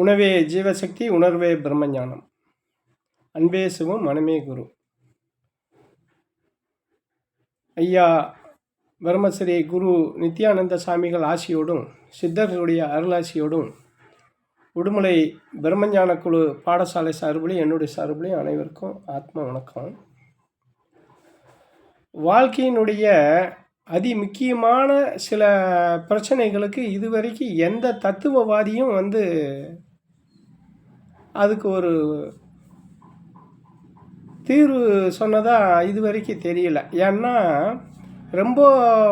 உணவே ஜீவசக்தி, உணர்வே பிரம்மஞானம். அன்பே சிவம், மனமே குரு. ஐயா பிரம்மஸ்ரீ குரு நித்யானந்த சாமிகள் ஆசியோடும் சித்தர்களுடைய அருளாசியோடும் உடுமலை பிரம்மஞான குழு பாடசாலை சார்பிலையும் என்னுடைய சார்பிலையும் அனைவருக்கும் ஆத்ம வணக்கம். வாழ்க்கையினுடைய அதி முக்கியமான சில பிரச்சனைகளுக்கு இதுவரைக்கும் எந்த தத்துவவாதியும் அதுக்கு ஒரு தீர்வு சொன்னதாக இது வரைக்கும் தெரியல. ஏன்னா ரொம்ப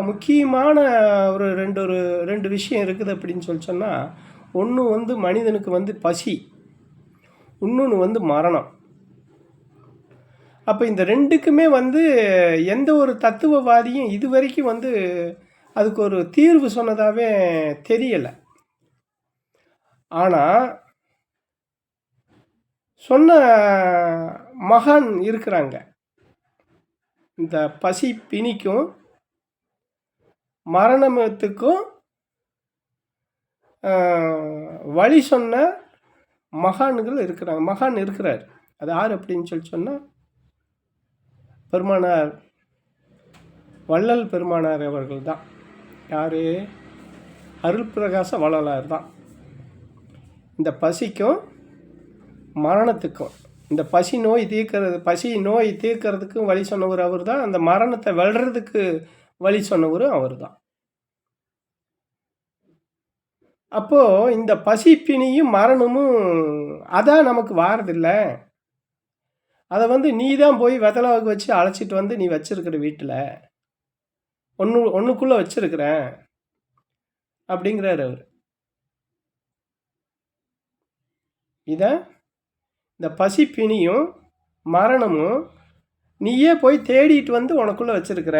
முக்கியமான ஒரு ரெண்டு விஷயம் இருக்குது அப்படின்னு சொன்னால், ஒன்று மனிதனுக்கு பசி, இன்னொன்று மரணம். அப்போ இந்த ரெண்டுக்குமே எந்த ஒரு தத்துவவாதியும் இது வரைக்கும் அதுக்கு ஒரு தீர்வு சொன்னதாகவே தெரியலை. ஆனால் சொன்ன மகான் இருக்கிறாங்க. இந்த பசி பிணிக்கும் மரணத்துக்கும் வழி சொன்ன மகான்கள் இருக்கிறாங்க. மகான் இருக்கிறார். அது யார் அப்படின்னு சொன்னால், பெருமானார் வள்ளல் பெருமானார் அவர்கள் தான். யார்? அருள் பிரகாச வள்ளலார் தான். இந்த பசிக்கும் மரணத்துக்கும், இந்த பசி நோய் தீர்க்கிறதுக்கும் வழி சொன்னவர் அவர் தான். அந்த மரணத்தை வெல்றதுக்கு வழி சொன்னவரும் அவர் தான். அப்போது இந்த பசி பிணியும் மரணமும் அதான் நமக்கு வாரதில்லை. அதை நீ தான் போய் வெத்தலாவுக்கு வச்சு அழைச்சிட்டு நீ வச்சிருக்கிற வீட்டில் ஒன்றுக்குள்ளே வச்சிருக்கிறேன் அப்படிங்கிறார் அவர். இந்த பசி பிணியும் மரணமும் நீயே போய் தேடிட்டு உனக்குள்ளே வச்சிருக்கிற.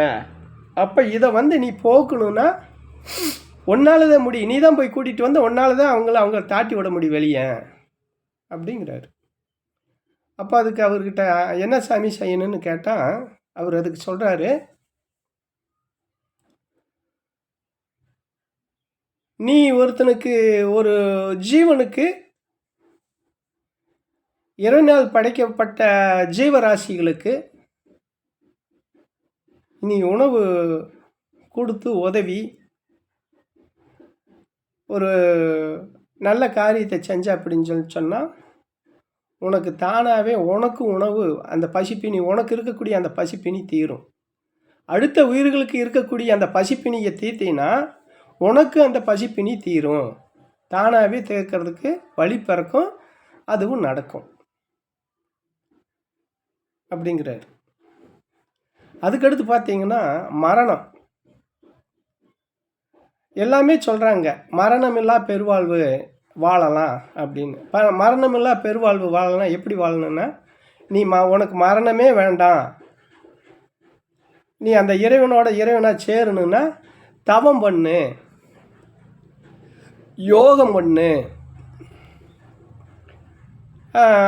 அப்போ இதை நீ போக்கணும்னா ஒன்றால் தான் முடியும். நீ தான் போய் கூட்டிகிட்டு ஒன்றால் தான் அவங்கள தாட்டி விட முடியும் வெளியே அப்படிங்கிறாரு. அப்போ அதுக்கு அவர்கிட்ட என்ன சாமி செய்யணும்னு கேட்டால், அவர் அதுக்கு சொல்கிறாரு, நீ ஒரு ஜீவனுக்கு இறைவனால் படைக்கப்பட்ட ஜீவராசிகளுக்கு நீ உணவு கொடுத்து உதவி ஒரு நல்ல காரியத்தை செஞ்ச அப்படின்னு சொன்னால், உனக்கு தானாகவே உனக்கு உணவு, அந்த பசிப்பினி உனக்கு இருக்கக்கூடிய அந்த பசிப்பினி தீரும். அடுத்த உயிர்களுக்கு இருக்கக்கூடிய அந்த பசிப்பினியை தீர்த்தினா உனக்கு அந்த பசிப்பினி தீரும். தானாகவே தீர்க்கிறதுக்கு வழி பிறக்கும், அதுவும் நடக்கும் அப்படிங்கிறார். அதுக்கடுத்து பார்த்தீங்கன்னா மரணம். எல்லாமே சொல்கிறாங்க மரணமில்லா பெருவாழ்வு வாழலாம் அப்படின்னு. மரணமில்லா பெருவாழ்வு வாழலாம். எப்படி வாழணும்னா, நீ உனக்கு மரணமே வேண்டாம், நீ அந்த இறைவனாக சேரணுன்னா தவம் பண்ணு, யோகம் பண்ணு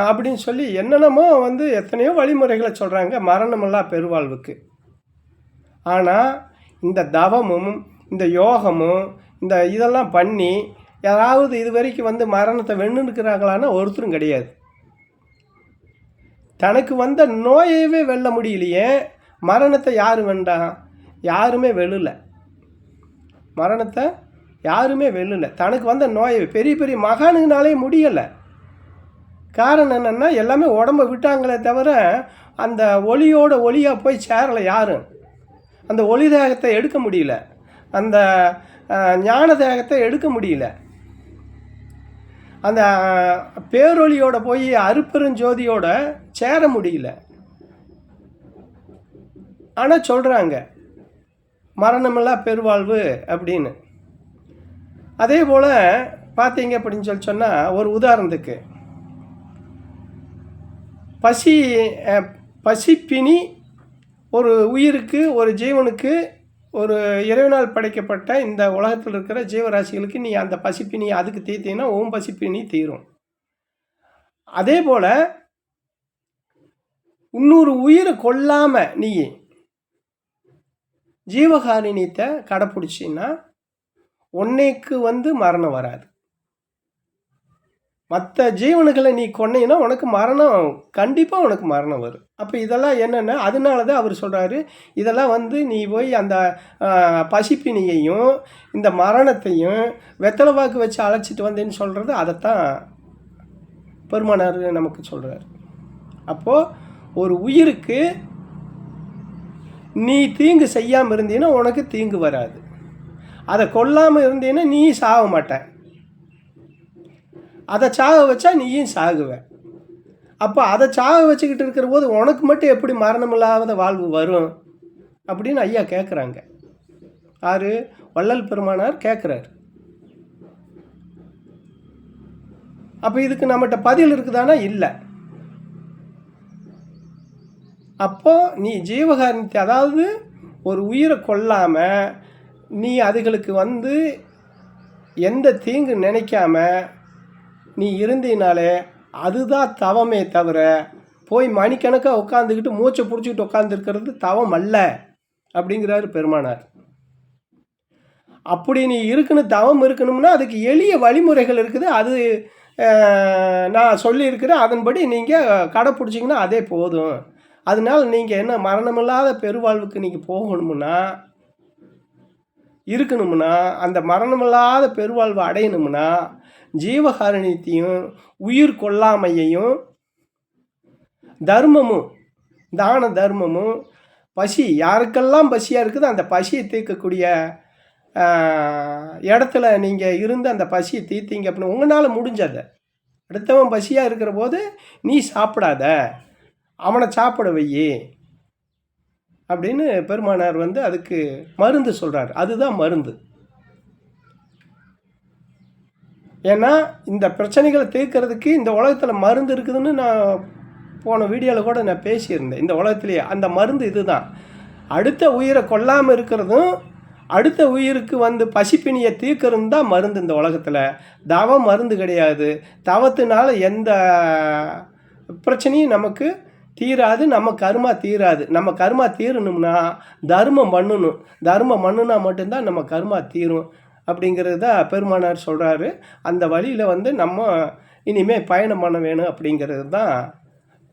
அப்படின்னு சொல்லி என்னென்னமோ எத்தனையோ வழிமுறைகளை சொல்கிறாங்க மரணமில்லா பெருவாழ்வுக்கு. ஆனால் இந்த தவமும் இந்த யோகமும் இதெல்லாம் பண்ணி யாராவது இது வரைக்கும் மரணத்தை வென்றுக்கிறாங்களான்னா ஒருத்தரும் கிடையாது. தனக்கு நோயவே வெல்ல முடியலையே, மரணத்தை யார் வென்றான்? யாருமே வெல்லலை. மரணத்தை யாருமே வெல்லலை. தனக்கு நோயை பெரிய பெரிய மகானுங்கனாலே முடியலை. காரணம் என்னென்னா, எல்லாமே உடம்பை விட்டாங்களே தவிர அந்த ஒளியாக போய் சேரலை யாரும். அந்த ஒளி தேகத்தை எடுக்க முடியல, அந்த ஞான தேகத்தை எடுக்க முடியல, அந்த பேரொளியோட போய் அருப்பெருஞ்சோதியோட சேர முடியல. ஆனால் சொல்கிறாங்க மரணமில்லா பெருவாழ்வு அப்படின்னு. அதே போல் பார்த்தீங்க அப்படின்னு சொன்னால், ஒரு உதாரணத்துக்கு பசிப்பினி ஒரு உயிருக்கு, ஒரு ஜீவனுக்கு, ஒரு இறைவனால் படைக்கப்பட்ட இந்த உலகத்தில் இருக்கிற ஜீவராசிகளுக்கு நீ அந்த பசிப்பினி அதுக்கு தீர்த்தீங்கன்னா ஓம் பசிப்பினி தீரும். அதே போல் இன்னொரு உயிரை கொல்லாமல் நீ ஜீவகாருண்யத்தை கடைப்பிடிச்சின்னா உன்னைக்கு மரணம் வராது. மற்ற ஜீவனுகளை நீ கொன்னீன்னா உனக்கு மரணம், கண்டிப்பாக உனக்கு மரணம் வரும். அப்போ இதெல்லாம் என்னென்னா, அதனால தான் அவர் சொல்கிறாரு, இதெல்லாம் வந்து நீ போய் அந்த பசிப்பினியையும் இந்த மரணத்தையும் வெத்தலை வாக்கு வச்சு அழைச்சிட்டு வந்தேன்னு சொல்கிறது, அதைத்தான் பெருமானார் நமக்கு சொல்கிறார். அப்போது ஒரு உயிருக்கு நீ தீங்கு செய்யாமல் இருந்தீன்னா உனக்கு தீங்கு வராது. அதை கொல்லாமல் இருந்தீன்னா நீ சாக மாட்ட. அதை சாக வச்சா நீயும் சாகுவ. அப்போ அதை சாக வச்சுக்கிட்டு இருக்கிற போது உனக்கு மட்டும் எப்படி மரணம் இல்லாத வாழ்வு வரும் அப்படின்னு ஐயா கேட்குறாங்க. யார்? வள்ளல் பெருமானார் கேட்குறார். அப்போ இதுக்கு நம்மகிட்ட பதில் இருக்குதானா? இல்லை. அப்போது நீ ஜீவகாரணத்தை, அதாவது ஒரு உயிரை கொல்லாமல் நீ அதுகளுக்கு வந்து எந்த தீங்கு நினைக்காம நீ இருந்தீனாலே அதுதான் தவமே தவிர, போய் மணிக்கணக்காக உட்காந்துக்கிட்டு மூச்சை பிடிச்சிக்கிட்டு உட்காந்துருக்கிறது தவம் அல்ல அப்படிங்கிறாரு பெருமானார். அப்படி நீ தவம் இருக்கணும்னா அதுக்கு எளிய வழிமுறைகள் இருக்குது. அது நான் சொல்லியிருக்கிறேன். அதன்படி நீங்கள் கடைப்பிடிச்சிங்கன்னா அதே போதும். அதனால் நீங்கள் என்ன மரணமில்லாத பெருவாழ்வுக்கு நீங்கள் போகணும்னா, இருக்கணும்னா, அந்த மரணமில்லாத பெருவாழ்வு அடையணும்னா ஜீவகாரணியத்தையும் உயிர் கொல்லாமையையும் தர்மமும் தான தர்மமும், பசி யாருக்கெல்லாம் பசியாக இருக்குது அந்த பசியை தீர்க்கக்கூடிய இடத்துல நீங்கள் இருந்து அந்த பசியை தீர்த்தீங்க அப்படின்னு உங்களால் முடிஞ்சதை. அடுத்தவன் பசியாக இருக்கிற போது நீ சாப்பிடாத, அவனை சாப்பிட வையி அப்படின்னு பெருமானார் வந்து அதுக்கு மருந்து சொல்கிறார். அதுதான் மருந்து. ஏன்னா இந்த பிரச்சனைகளை தீர்க்கறதுக்கு இந்த உலகத்தில் மருந்து இருக்குதுன்னு நான் போன வீடியோவில் கூட நான் பேசியிருந்தேன். இந்த உலகத்துலேயே அந்த மருந்து இதுதான். அடுத்த உயிரை கொல்லாமல் இருக்கிறதும் அடுத்த உயிருக்கு வந்து பசிப்பினியை தீர்க்கறதும் தான் மருந்து இந்த உலகத்தில். தவம் மருந்து கிடையாது. தவத்தினால எந்த பிரச்சனையும் நமக்கு தீராது, நம்ம கர்மா தீராது. நம்ம கர்மா தீரணும்னா தர்மம் பண்ணணும். தர்மம் பண்ணுனா மட்டும்தான் நம்ம கர்மா தீரும் அப்படிங்கிறது தான் பெருமானார் சொல்கிறாரு. அந்த வழியில் வந்து நம்ம இனிமேல் பயணம் பண்ண வேணும் அப்படிங்கிறது தான்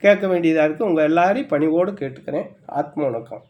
கேட்க வேண்டியதாக இருக்குது. உங்கள் எல்லாரையும் பணிவோடு கேட்டுக்கிறேன். ஆத்ம வணக்கம்.